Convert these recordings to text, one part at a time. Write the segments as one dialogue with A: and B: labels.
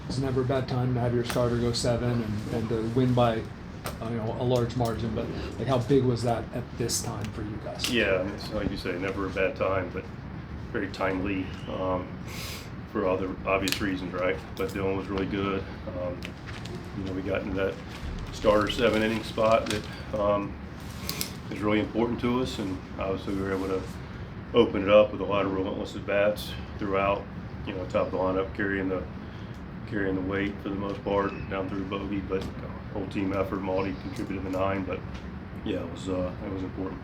A: It's never a bad time to have your starter go 7 and to win by a large margin, but like how big was that at this time for you guys?
B: Yeah, it's like you say, never a bad time, but very timely for all the obvious reasons, right? But Dylan was really good. We got into that starter 7-inning spot that is really important to us, and obviously we were able to open it up with a lot of relentless at bats throughout. Top of the lineup, carrying the weight for the most part down through bogey, but whole team effort. Malty contributed the 9, but yeah, it was important.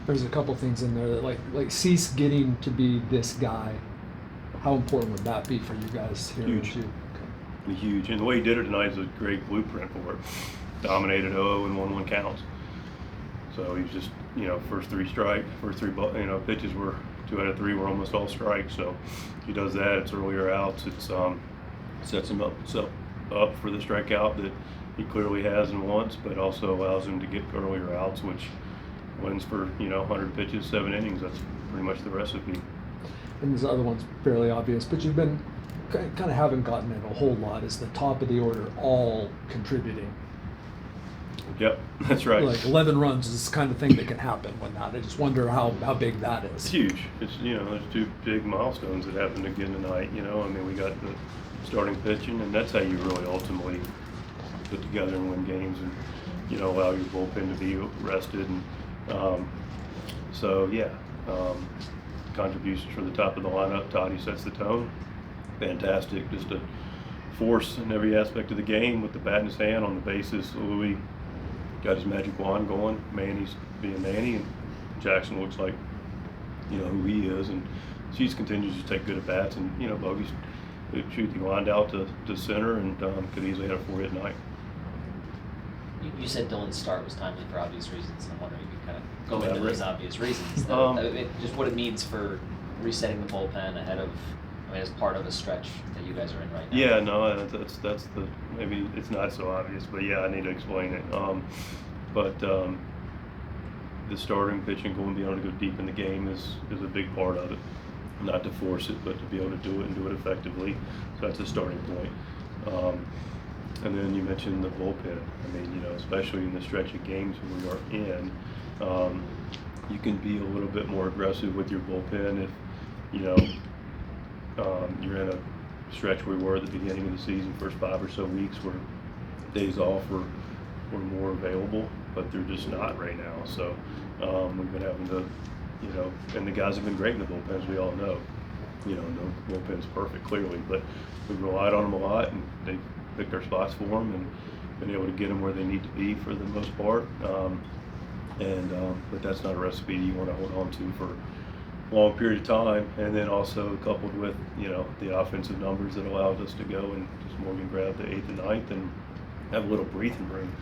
A: There's a couple things in there that like Cease getting to be this guy. How important would that be for you guys here?
B: Huge. Huge, and the way he did it tonight is a great blueprint for it. Dominated 0 and 1-1 counts. So he's just first three pitches were 2 out of 3 were almost all strikes. So he does that. It's earlier outs. It's sets him up for the strikeout that he clearly has and wants, but also allows him to get earlier outs, which wins for 100 pitches, 7 innings. That's pretty much the recipe.
A: And these other ones fairly obvious, but you've been kind of haven't gotten it a whole lot. Is the top of the order all contributing?
B: Yep, that's right.
A: Like 11 runs is the kind of thing that can happen when not. I just wonder how big that is.
B: It's huge. It's there's 2 big milestones that happened again tonight. We got the starting pitching, and that's how you really ultimately put together and win games, and allow your bullpen to be rested. And contributions from the top of the lineup. Toddy sets the tone. Fantastic, just a force in every aspect of the game with the bat in his hand on the bases. Louis got his magic wand going. Manny's being Manny, and Jackson looks like who he is, and Cease continues to take good at bats, and Bogey's shoot the line out to center, and could easily have a 4-hit night.
C: You said Dylan's start was timely for obvious reasons, and I'm wondering if you could kind of go into
B: Right.
C: those obvious reasons. Just what it means for resetting the bullpen ahead of, as part of a stretch that you guys are in right now.
B: Yeah, no, that's the maybe it's not so obvious, but yeah, I need to explain it. The starting pitching, being able to go deep in the game is a big part of it. Not to force it, but to be able to do it and do it effectively. So that's a starting point. And then you mentioned the bullpen. Especially in the stretch of games we are in, you can be a little bit more aggressive with your bullpen if you're in a stretch where we were at the beginning of the season, first 5 or so weeks, where days off were more available, but they're just not right now. So we've been having to, and the guys have been great in the bullpen, as we all know. No bullpen's perfect, clearly, but we've relied on them a lot, and they picked our spots for them and been able to get them where they need to be for the most part. But that's not a recipe you want to hold on to for a long period of time. And then also coupled with the offensive numbers that allowed us to go and just Morgan grab the 8th and 9th and have a little breathing room.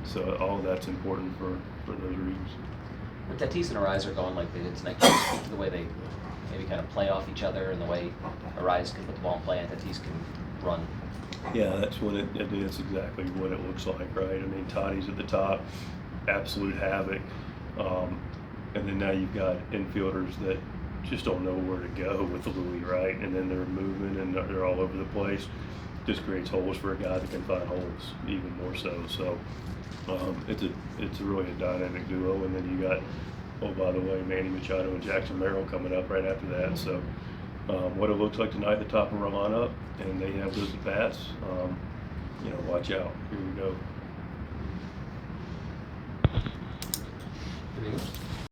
B: So all of that's important for those reasons.
C: When Tatis and Arise are going like they did tonight, can you speak to the way they maybe kind of play off each other, and the way Arise can put the ball in play and Tatis can run?
B: Yeah, that's what it's exactly what it looks like, right? Toddy's at the top, absolute havoc. And then now you've got infielders that just don't know where to go with Louis, right? And then they're moving and they're all over the place. Just creates holes for a guy that can find holes even more so. So it's really a dynamic duo. And then you got, oh, by the way, Manny Machado and Jackson Merrill coming up right after that. So what it looks like tonight, the top of our lineup, and they have those at bats. Watch out. Here we go.
A: Anything else?